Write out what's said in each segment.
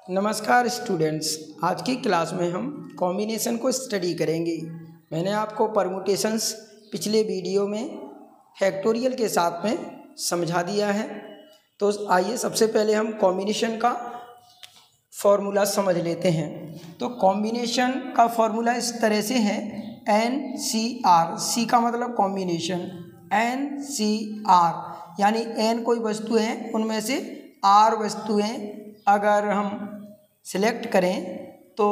नमस्कार स्टूडेंट्स, आज की क्लास में हम कॉम्बिनेशन को स्टडी करेंगे। मैंने आपको परमुटेशंस पिछले वीडियो में फैक्टोरियल के साथ में समझा दिया है। तो आइए सबसे पहले हम कॉम्बिनेशन का फॉर्मूला समझ लेते हैं। तो कॉम्बिनेशन का फॉर्मूला इस तरह से है NCR। सी का मतलब कॉम्बिनेशन, NCR यानी N कोई वस्तु है, उनमें से R वस्तुएं अगर हम सिलेक्ट करें तो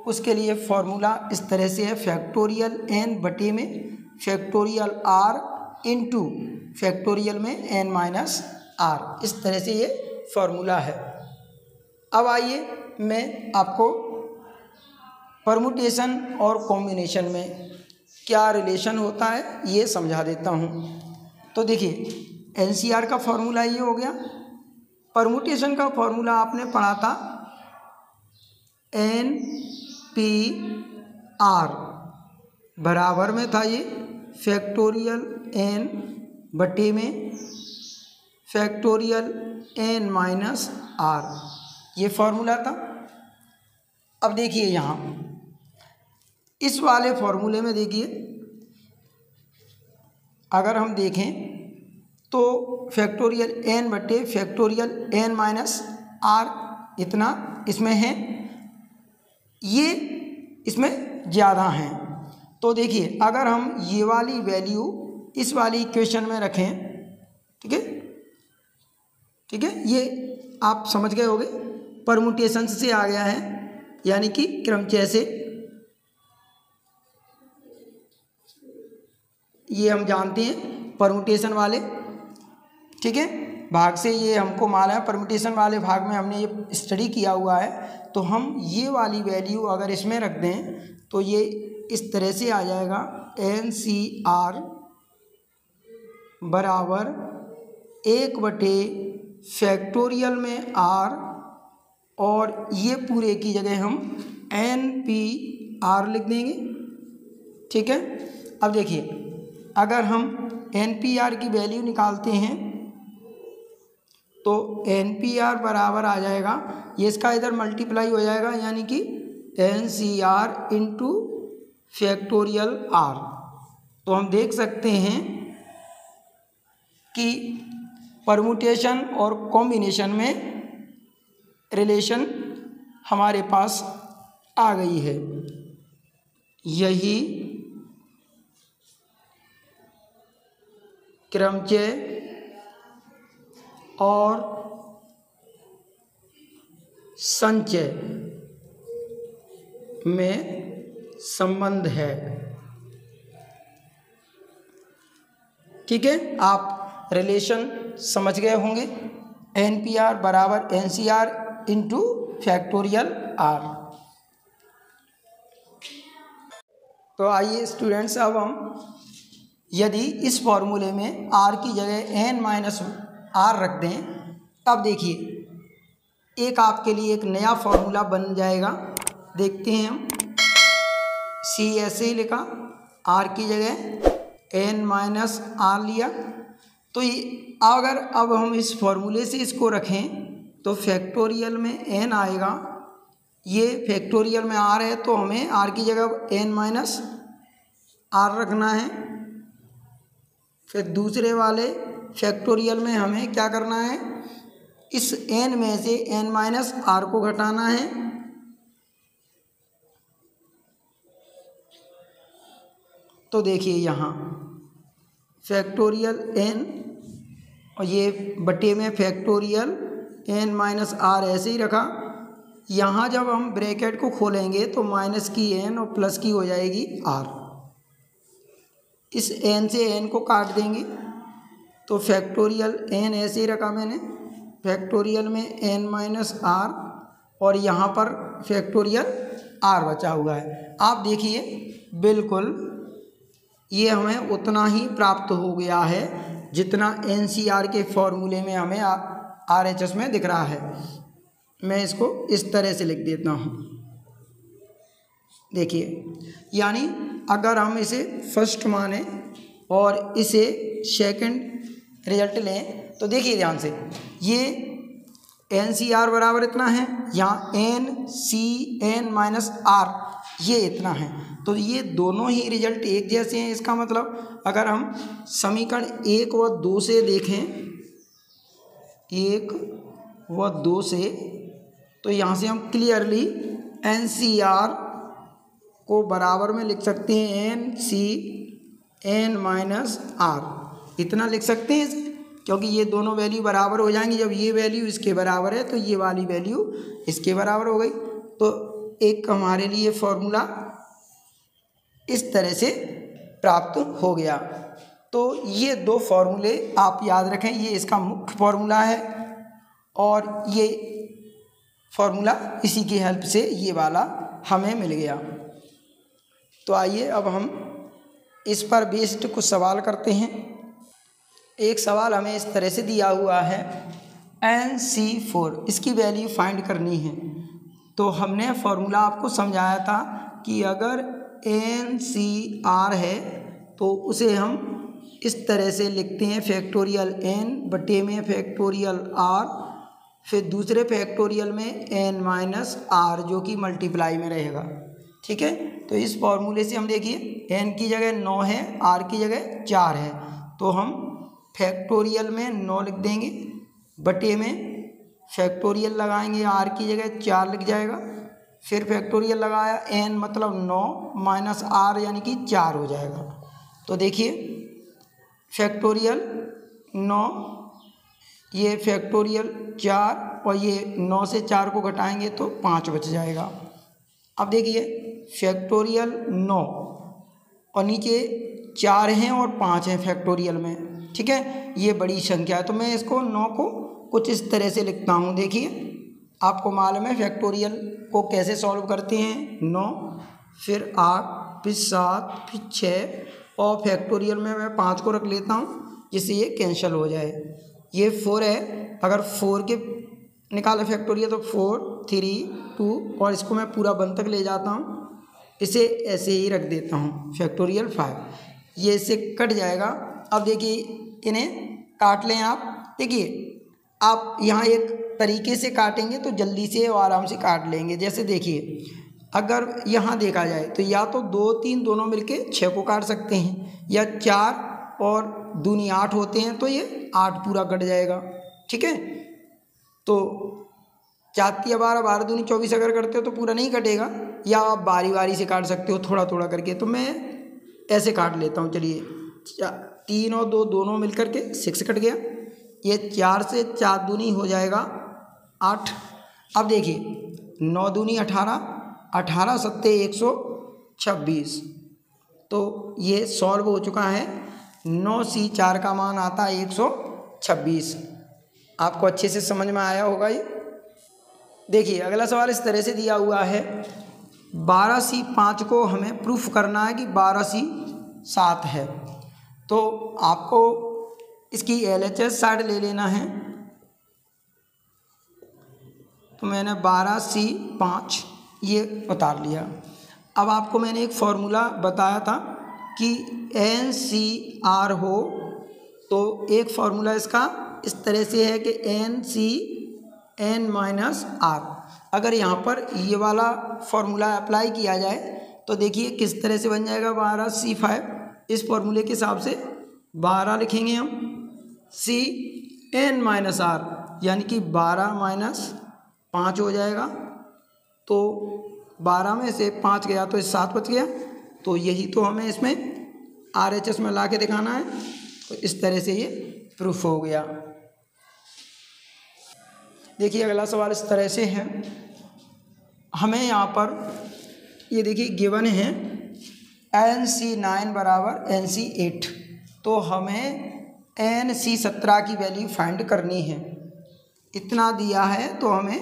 उसके लिए फॉर्मूला इस तरह से है, फैक्टोरियल N बटे में फैक्टोरियल R इंटू फैक्टोरियल में N माइनस R। इस तरह से ये फॉर्मूला है। अब आइए मैं आपको परमुटेशन और कॉम्बिनेशन में क्या रिलेशन होता है ये समझा देता हूँ। तो देखिए NCR का फॉर्मूला ये हो गया। परमुटेशन का फॉर्मूला आपने पढ़ा था NPR बराबर में था ये फैक्टोरियल N बटे में फैक्टोरियल N माइनस R, ये फॉर्मूला था। अब देखिए यहाँ इस वाले फॉर्मूले में देखिए, अगर हम देखें तो फैक्टोरियल N बटे फैक्टोरियल N माइनस R इतना इसमें है, ये इसमें ज़्यादा हैं। तो देखिए अगर हम ये वाली वैल्यू इस वाली इक्वेशन में रखें, ठीक है, ये आप समझ गए होंगे, परमुटेशन से आ गया है, यानी कि क्रमचय से। ये हम जानते हैं परमुटेशन वाले, ठीक है, भाग से ये हमको मालूम है। परमुटेशन वाले भाग में हमने ये स्टडी किया हुआ है। तो हम ये वाली वैल्यू अगर इसमें रख दें तो ये इस तरह से आ जाएगा NCR बराबर 1 बटे फैक्टोरियल में R, और ये पूरे की जगह हम NPR लिख देंगे, ठीक है। अब देखिए अगर हम NPR की वैल्यू निकालते हैं तो NPR बराबर आ जाएगा, ये इसका इधर मल्टीप्लाई हो जाएगा, यानी कि NCR इंटू फैक्टोरियल R। तो हम देख सकते हैं कि परमुटेशन और कॉम्बिनेशन में रिलेशन हमारे पास आ गई है। यही क्रमचय और संचय में संबंध है, ठीक है। आप रिलेशन समझ गए होंगे, NPR बराबर NCR इंटू फैक्टोरियल R। तो आइए स्टूडेंट्स, अब हम यदि इस फॉर्मूले में R की जगह N माइनस R रख दें, तब देखिए एक आपके लिए एक नया फॉर्मूला बन जाएगा। देखते हैं हम, C ऐसे ही लिखा, R की जगह N माइनस R लिया। तो ये अगर अब हम इस फॉर्मूले से इसको रखें तो फैक्टोरियल में N आएगा, ये फैक्टोरियल में R है, तो हमें R की जगह N माइनस R रखना है। फिर दूसरे वाले फैक्टोरियल में हमें क्या करना है, इस N में से N माइनस R को घटाना है। तो देखिए यहाँ फैक्टोरियल N और ये बटे में फैक्टोरियल N माइनस R ऐसे ही रखा। यहाँ जब हम ब्रैकेट को खोलेंगे तो माइनस की N और प्लस की हो जाएगी R। इस N से N को काट देंगे तो फैक्टोरियल N ऐसे ही रखा मैंने, फैक्टोरियल में N माइनस R, और यहाँ पर फैक्टोरियल R बचा हुआ है। आप देखिए बिल्कुल ये हमें उतना ही प्राप्त हो गया है जितना NCR के फॉर्मूले में हमें RHS में दिख रहा है। मैं इसको इस तरह से लिख देता हूँ, देखिए, यानी अगर हम इसे फर्स्ट माने और इसे सेकंड रिजल्ट लें तो देखिए ध्यान से, ये एन सी आर बराबर इतना है, यहाँ N C N minus R ये इतना है। तो ये दोनों ही रिजल्ट एक जैसे हैं। इसका मतलब अगर हम समीकरण 1 व 2 से देखें, 1 व 2 से, तो यहाँ से हम क्लियरली एन सी आर को बराबर में लिख सकते हैं N C N minus R, इतना लिख सकते हैं इसे, क्योंकि ये दोनों वैल्यू बराबर हो जाएंगी। जब ये वैल्यू इसके बराबर है तो ये वाली वैल्यू इसके बराबर हो गई। तो एक हमारे लिए फॉर्मूला इस तरह से प्राप्त हो गया। तो ये दो फॉर्मूले आप याद रखें, ये इसका मुख्य फॉर्मूला है और ये फॉर्मूला इसी की हेल्प से ये वाला हमें मिल गया। तो आइए अब हम इस पर बेस्ड कुछ सवाल करते हैं। एक सवाल हमें इस तरह से दिया हुआ है NC4, इसकी वैल्यू फाइंड करनी है। तो हमने फॉर्मूला आपको समझाया था कि अगर NCR है तो उसे हम इस तरह से लिखते हैं फैक्टोरियल n बटे में फैक्टोरियल r, फिर दूसरे फैक्टोरियल में n माइनस r जो कि मल्टीप्लाई में रहेगा। ठीक है, तो इस फॉर्मूले से हम देखिए n की जगह 9 है, r की जगह 4 है, तो हम फैक्टोरियल में 9 लिख देंगे, बटे में फैक्टोरियल लगाएंगे, r की जगह 4 लिख जाएगा, फिर फैक्टोरियल लगाया n मतलब 9 माइनस r यानी कि 4 हो जाएगा। तो देखिए फैक्टोरियल 9, ये फैक्टोरियल 4 और ये 9 से 4 को घटाएंगे तो 5 बच जाएगा। अब देखिए फैक्टोरियल 9 और नीचे 4 हैं और 5 हैं फैक्टोरियल में। ठीक है, ये बड़ी संख्या है तो मैं इसको 9 को कुछ इस तरह से लिखता हूँ। देखिए आपको मालूम है फैक्टोरियल को कैसे सॉल्व करते हैं, 9 फिर 8 फिर 7 फिर 6 और फैक्टोरियल में मैं 5 को रख लेता हूँ जिससे ये कैंसिल हो जाए। ये 4 है, अगर 4 के निकाले फैक्टोरियल तो 4 3 2 और इसको मैं पूरा 1 तक ले जाता हूँ, इसे ऐसे ही रख देता हूँ फैक्टोरियल 5, ये इससे कट जाएगा। अब देखिए इन्हें काट लें आप। देखिए आप यहाँ एक तरीके से काटेंगे तो जल्दी से और आराम से काट लेंगे। जैसे देखिए अगर यहाँ देखा जाए तो या तो 2 3 दोनों मिलके 6 को काट सकते हैं, या 4 और दूनी 8 होते हैं तो ये 8 पूरा कट जाएगा। ठीक है, तो 4 तिया 12 12 दूनी 24 अगर करते हो तो पूरा नहीं कटेगा, या आप बारी बारी से काट सकते हो थोड़ा थोड़ा करके। तो मैं ऐसे काट लेता हूँ। चलिए 3 और 2 दोनों मिल कर के 6 कट गया, ये 4 से 4 दूनी हो जाएगा 8। अब देखिए 9 दूनी 18, 18 सत्ते 126, तो ये सॉल्व हो चुका है। 9C4 का मान आता है 126। आपको अच्छे से समझ में आया होगा ये। देखिए अगला सवाल इस तरह से दिया हुआ है 12C5 को हमें प्रूफ करना है कि 12C7 है। तो आपको इसकी LHS साइड ले लेना है। तो मैंने 12C5 ये उतार लिया। अब आपको मैंने एक फॉर्मूला बताया था कि NCR हो तो एक फार्मूला इसका इस तरह से है कि NCN माइनस R। अगर यहाँ पर ये वाला फार्मूला अप्लाई किया जाए तो देखिए किस तरह से बन जाएगा 12C5। इस फार्मूले के हिसाब से 12 लिखेंगे हम CN माइनस R, यानी कि 12 माइनस 5 हो जाएगा। तो 12 में से 5 गया तो 7 बच गया। तो यही तो हमें इसमें RHS में ला के दिखाना है। तो इस तरह से ये प्रूफ हो गया। देखिए अगला सवाल इस तरह से है, हमें यहाँ पर ये देखिए गिवन है NC9 बराबर NC8, तो हमें NC17 की वैल्यू फाइंड करनी है। इतना दिया है तो हमें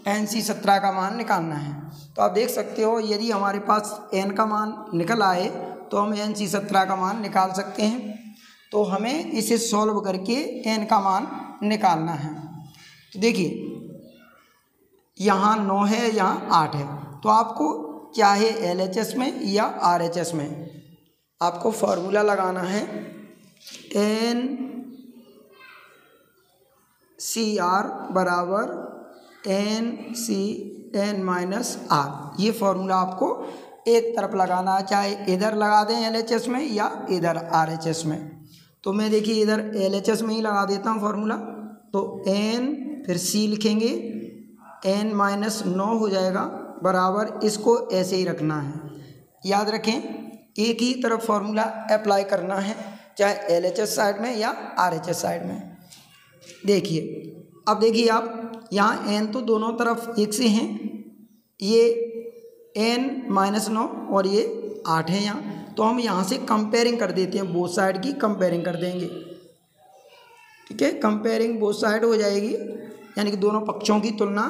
NC17 का मान निकालना है। तो आप देख सकते हो यदि हमारे पास n का मान निकल आए तो हम NC17 का मान निकाल सकते हैं। तो हमें इसे सॉल्व करके n का मान निकालना है। तो देखिए यहाँ 9 है, यहाँ 8 है, तो आपको चाहे LHS में या RHS में आपको फार्मूला लगाना है NCR बराबर n(c(n-r). ये फॉर्मूला आपको एक तरफ लगाना है, चाहे इधर लगा दें LHS में या इधर RHS में। तो मैं देखिए इधर LHS में ही लगा देता हूँ फॉर्मूला। तो n फिर c लिखेंगे, n-9 हो जाएगा बराबर, इसको ऐसे ही रखना है। याद रखें एक ही तरफ फॉर्मूला अप्लाई करना है, चाहे LHS साइड में या RHS साइड में। देखिए अब देखिए आप यहाँ n तो दोनों तरफ एक से हैं, ये n-9 और ये 8 है यहाँ, तो हम यहाँ से कंपेयरिंग कर देते हैं, बोथ साइड की कंपेयरिंग कर देंगे। ठीक है, कंपेयरिंग बोथ साइड हो जाएगी, यानी कि दोनों पक्षों की तुलना।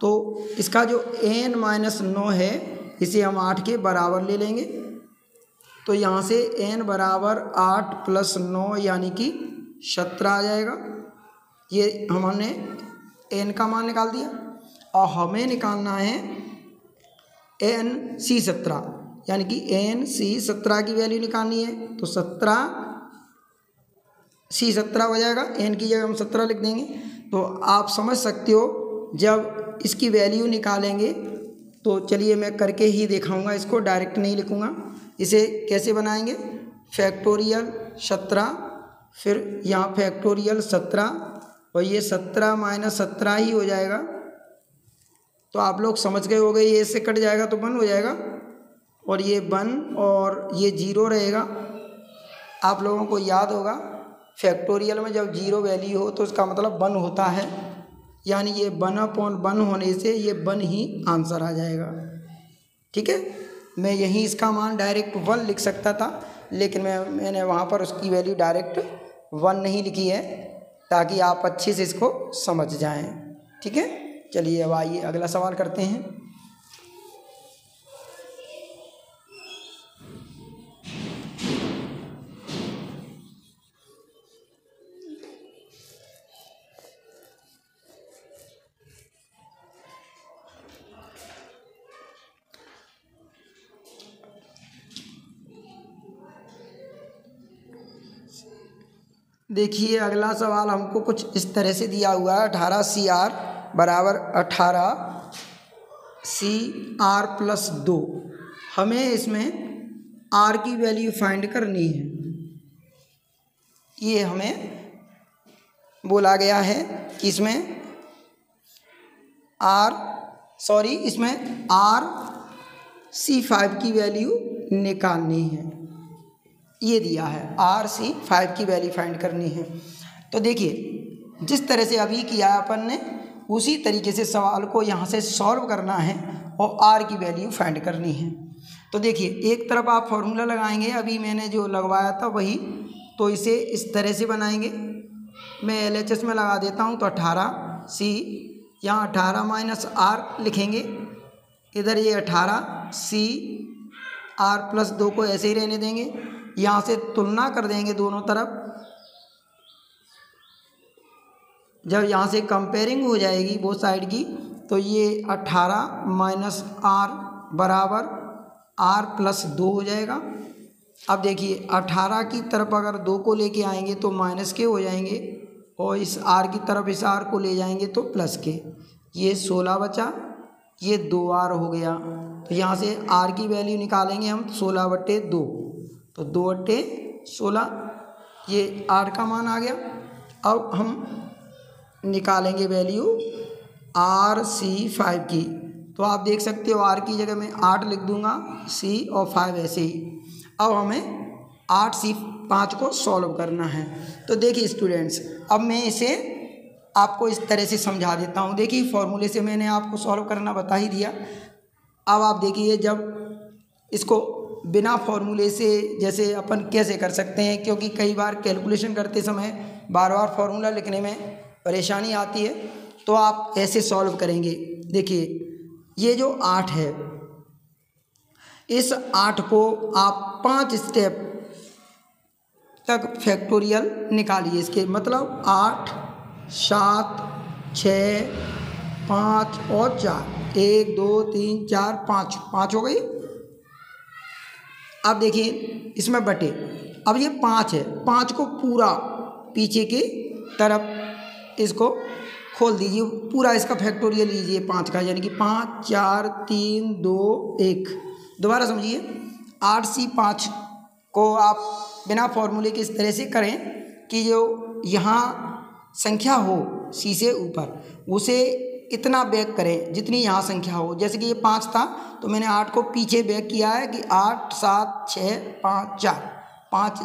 तो इसका जो n-9 है इसे हम 8 के बराबर ले लेंगे। तो यहाँ से n बराबर 8 + 9 यानी कि 17 आ जाएगा। ये हमने n का मान निकाल दिया और हमें निकालना है n(c)17, यानी कि n(c)17 की वैल्यू निकालनी है। तो 17(c)17 हो जाएगा, n की जगह हम 17 लिख देंगे। तो आप समझ सकते हो जब इसकी वैल्यू निकालेंगे, तो चलिए मैं करके ही दिखाऊंगा, इसको डायरेक्ट नहीं लिखूंगा। इसे कैसे बनाएंगे, फैक्टोरियल 17, फिर यहाँ फैक्टोरियल 17 और ये 17 - 17 ही हो जाएगा। तो आप लोग समझ गए हो गए, ये इससे कट जाएगा तो 1 हो जाएगा और ये 1 और ये 0 रहेगा। आप लोगों को याद होगा फैक्टोरियल में जब 0 वैल्यू हो तो इसका मतलब 1 होता है, यानी ये 1/1 होने से ये 1 ही आंसर आ जाएगा। ठीक है, मैं यहीं इसका मान डायरेक्ट 1 लिख सकता था, लेकिन मैंने वहाँ पर उसकी वैल्यू डायरेक्ट 1 नहीं लिखी है, ताकि आप अच्छे से इसको समझ जाएं। ठीक है, चलिए अब आइए अगला सवाल करते हैं। देखिए अगला सवाल हमको कुछ इस तरह से दिया हुआ है, 18CR बराबर 18CR + 2। हमें इसमें R की वैल्यू फाइंड करनी है। ये हमें बोला गया है कि इसमें इसमें RC5 की वैल्यू निकालनी है। ये दिया है RC5 की वैल्यू फाइंड करनी है। तो देखिए जिस तरह से अभी किया अपन ने, उसी तरीके से सवाल को यहाँ से सॉल्व करना है और R की वैल्यू फाइंड करनी है। तो देखिए एक तरफ आप फॉर्मूला लगाएंगे, अभी मैंने जो लगवाया था वही, तो इसे इस तरह से बनाएंगे। मैं LHS में लगा देता हूँ, तो 18C, यहाँ 18 - R लिखेंगे, इधर ये 18CR + 2 को ऐसे ही रहने देंगे। यहाँ से तुलना कर देंगे दोनों तरफ। जब यहाँ से कंपेयरिंग हो जाएगी वो साइड की, तो ये 18 - R बराबर R + 2 हो जाएगा। अब देखिए 18 की तरफ अगर 2 को लेके आएंगे तो माइनस के हो जाएंगे, और इस R की तरफ इस R को ले जाएंगे तो प्लस के। ये 16 बचा, ये 2R हो गया। तो यहाँ से R की वैल्यू निकालेंगे हम 16/2, तो 2/16, ये R का मान आ गया। अब हम निकालेंगे वैल्यू RC5 की। तो आप देख सकते हो R की जगह मैं 8 लिख दूंगा, C और 5 ऐसे ही। अब हमें 8C5 को सॉल्व करना है। तो देखिए स्टूडेंट्स, अब मैं इसे आपको इस तरह से समझा देता हूँ। देखिए फॉर्मूले से मैंने आपको सॉल्व करना बता ही दिया। अब आप देखिए जब इसको बिना फॉर्मूले से जैसे अपन कैसे कर सकते हैं, क्योंकि कई बार कैलकुलेशन करते समय बार बार फॉर्मूला लिखने में परेशानी आती है, तो आप ऐसे सॉल्व करेंगे। देखिए ये जो 8 है, इस 8 को आप 5 स्टेप तक फैक्टोरियल निकालिए। इसके मतलब 8, 7, 6, 5 और 4, 1 2 3 4 5 हो गई। अब देखिए इसमें बटे, अब ये 5 है, 5 को पूरा पीछे की तरफ इसको खोल दीजिए, पूरा इसका फैक्टोरियल लीजिए 5 का, यानी कि 5 4 3 2 1। दोबारा समझिए, 8C5 को आप बिना फॉर्मूले के इस तरह से करें कि जो यहाँ संख्या हो C से ऊपर उसे इतना बैक करें जितनी यहाँ संख्या हो। जैसे कि ये 5 था तो मैंने 8 को पीछे बैक किया है कि 8 7 6 5 4, 5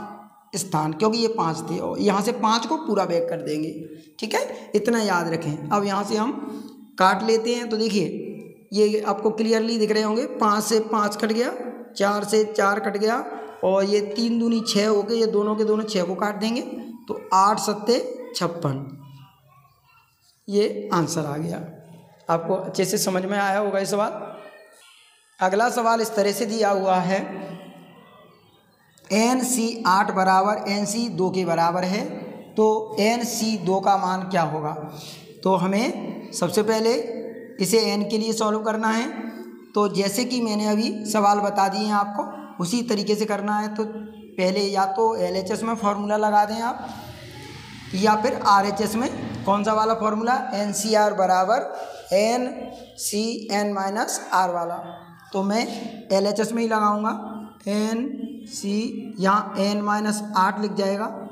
स्थान, क्योंकि ये 5 थे और यहाँ से 5 को पूरा बैक कर देंगे। ठीक है, इतना याद रखें। अब यहाँ से हम काट लेते हैं तो देखिए ये आपको क्लियरली दिख रहे होंगे, 5 से 5 कट गया, 4 से 4 कट गया और ये 3 दूनी 6 हो गए, ये दोनों के दोनों 6 को काट देंगे तो 8 7 56, ये आंसर आ गया। आपको अच्छे से समझ में आया होगा ये सवाल। अगला सवाल इस तरह से दिया हुआ है, NC 8 बराबर NC 2 के बराबर है, तो NC 2 का मान क्या होगा। तो हमें सबसे पहले इसे n के लिए सॉल्व करना है। तो जैसे कि मैंने अभी सवाल बता दिए हैं आपको, उसी तरीके से करना है। तो पहले या तो LHS में फॉर्मूला लगा दें आप, या फिर RHS में कौन सा वाला फॉर्मूला, NCR बराबर NCN माइनस R वाला। तो मैं LHS में ही लगाऊंगा, NC, यहाँ n माइनस 8 लिख जाएगा,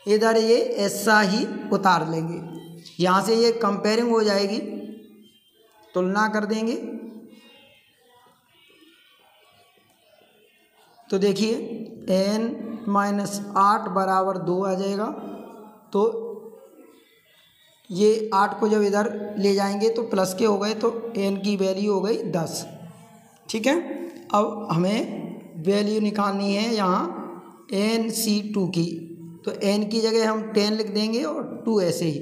इधर ये ऐसा ही उतार लेंगे, यहाँ से ये कंपेयरिंग हो जाएगी, तुलना कर देंगे। तो देखिए n माइनस 8 बराबर 2 आ जाएगा। तो ये 8 को जब इधर ले जाएंगे तो प्लस के हो गए, तो n की वैल्यू हो गई 10। ठीक है, अब हमें वैल्यू निकालनी है यहाँ NC2 की। तो n की जगह हम 10 लिख देंगे और 2 ऐसे ही,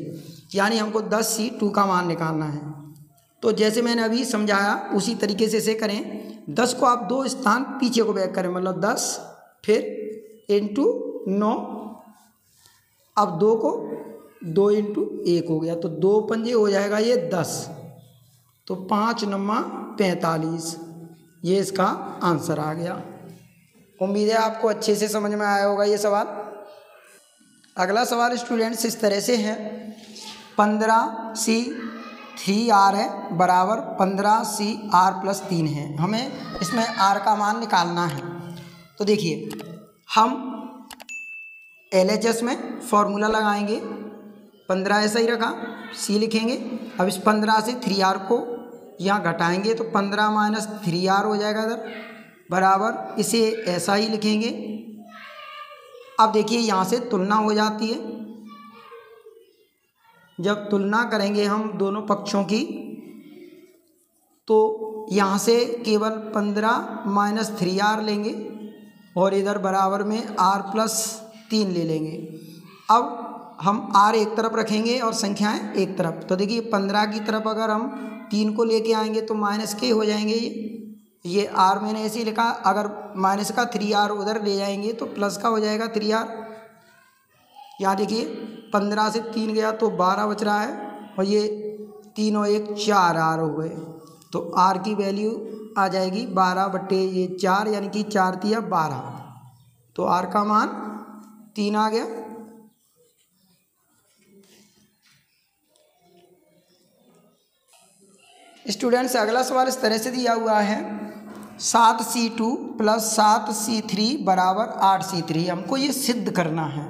यानी हमको 10C2 का मान निकालना है। तो जैसे मैंने अभी समझाया उसी तरीके से इसे करें। 10 को आप 2 स्थान पीछे को बैक करें, मतलब 10 फिर इंटू 9। अब 2 को 2 इंटू 1 हो गया, तो 2 पंजे हो जाएगा ये 10, तो 5 9 45, ये इसका आंसर आ गया। उम्मीद है आपको अच्छे से समझ में आया होगा ये सवाल। अगला सवाल स्टूडेंट्स इस तरह से है, 15C3R है बराबर 15CR प्लस 3 है। हमें इसमें R का मान निकालना है। तो देखिए हम LHS में फॉर्मूला लगाएंगे, 15 ऐसा ही रखा, C लिखेंगे। अब इस 15 से 3R को यहाँ घटाएंगे तो 15 माइनस 3R हो जाएगा इधर, बराबर इसे ऐसा ही लिखेंगे। अब देखिए यहाँ से तुलना हो जाती है, जब तुलना करेंगे हम दोनों पक्षों की तो यहाँ से केवल 15 माइनस 3R लेंगे और इधर बराबर में R प्लस 3 ले लेंगे। अब हम R एक तरफ रखेंगे और संख्याएं एक तरफ। तो देखिए 15 की तरफ अगर हम 3 को लेके आएंगे तो माइनस के हो जाएंगे, ये R मैंने ऐसे ही लिखा। अगर माइनस का 3R उधर ले जाएंगे तो प्लस का हो जाएगा 3R। यहाँ देखिए 15 से 3 गया तो 12 बच रहा है, और ये 3 और 1 4R हो गए, तो R की वैल्यू आ जाएगी 12 बट्टे ये 4, यानी कि 4 तिया 12, तो R का मान 3 आ गया। स्टूडेंट्स अगला सवाल इस तरह से दिया हुआ है, 7C2 प्लस 7C3 बराबर 8C3। हमको ये सिद्ध करना है।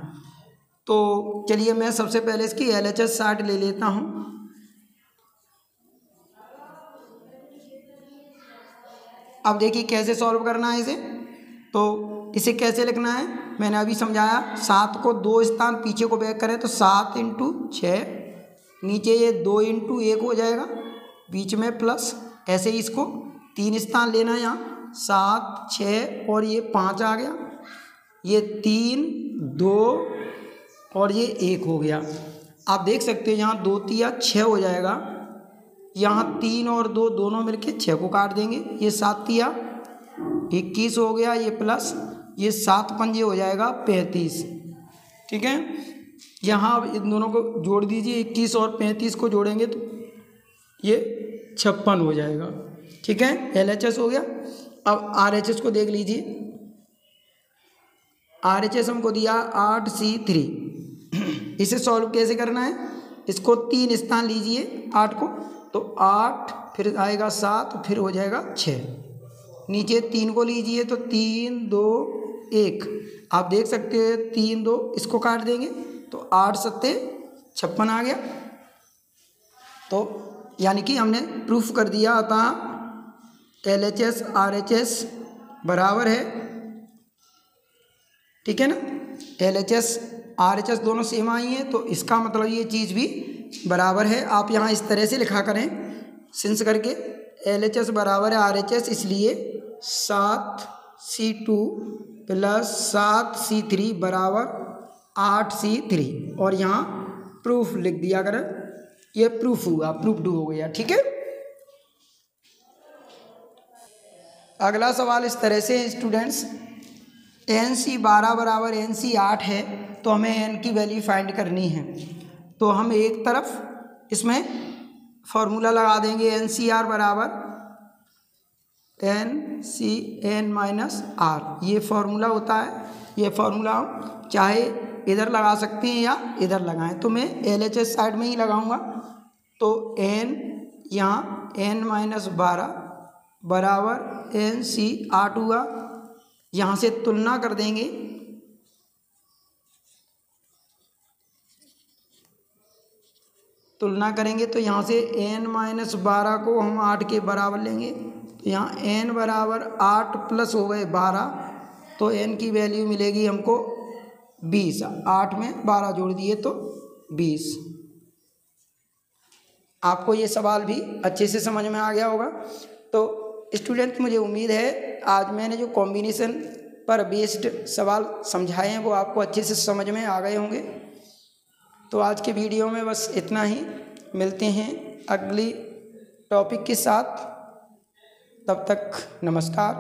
तो चलिए मैं सबसे पहले इसकी LHS चार्ट ले लेता हूँ। अब देखिए कैसे सॉल्व करना है इसे। तो इसे कैसे लिखना है मैंने अभी समझाया। 7 को 2 स्थान पीछे को बैक करें तो 7 इंटू 6, नीचे ये 2 इंटू 1 हो जाएगा, बीच में प्लस, ऐसे ही इसको 3 स्थान लेना है यहाँ, 7 6 और ये 5 आ गया, ये 3 2 और ये 1 हो गया। आप देख सकते हो यहाँ 2 तिया 6 हो जाएगा, यहाँ 3 और 2 दोनों मिलके 6 को काट देंगे, ये 7 तिया 21 हो गया, ये प्लस ये 7 पंजे हो जाएगा 35। ठीक है, यहाँ इन दोनों को जोड़ दीजिए, 21 और 35 को जोड़ेंगे तो ये 56 हो जाएगा। ठीक है, LHS हो गया। अब RHS को देख लीजिए। RHS हमको दिया 8C3। इसे सॉल्व कैसे करना है, इसको 3 स्थान लीजिए 8 को, तो 8 फिर आएगा 7 फिर हो जाएगा 6। नीचे 3 को लीजिए तो 3 2 1, आप देख सकते हैं 3 2 इसको काट देंगे तो 8 सत्ते 56 आ गया। तो यानी कि हमने प्रूफ कर दिया, अतः LHS RHS बराबर है, ठीक है ना। LHS RHS दोनों सेम आई हैं, तो इसका मतलब ये चीज़ भी बराबर है। आप यहाँ इस तरह से लिखा करें सिंस करके, LHS बराबर है RHS, इसलिए 7C2 प्लस 7C3 बराबर 8C3, और यहाँ प्रूफ लिख दिया करें, ये प्रूफ हुआ, प्रूफ्ड हो गया, ठीक है। अगला सवाल इस तरह से स्टूडेंट्स, NC 12 बराबर NC 8 है, तो हमें N की वैल्यू फाइंड करनी है। तो हम एक तरफ इसमें फॉर्मूला लगा देंगे, NCR बराबर NCN माइनस R, ये फार्मूला होता है। ये फार्मूला हम चाहे इधर लगा सकते हैं या इधर लगाएं, तो मैं LHS साइड में ही लगाऊंगा। तो N यहाँ N माइनस 12 बराबर NC 8 हुआ। यहाँ से तुलना कर देंगे, तुलना करेंगे तो यहाँ से N माइनस 12 को हम 8 के बराबर लेंगे, तो यहाँ N बराबर 8 प्लस हो गए 12, तो N की वैल्यू मिलेगी हमको 20। 8 में 12 जोड़ दिए तो 20। आपको ये सवाल भी अच्छे से समझ में आ गया होगा। तो स्टूडेंट, मुझे उम्मीद है आज मैंने जो कॉम्बिनेशन पर बेस्ड सवाल समझाए हैं वो आपको अच्छे से समझ में आ गए होंगे। तो आज के वीडियो में बस इतना ही, मिलते हैं अगली टॉपिक के साथ, तब तक नमस्कार।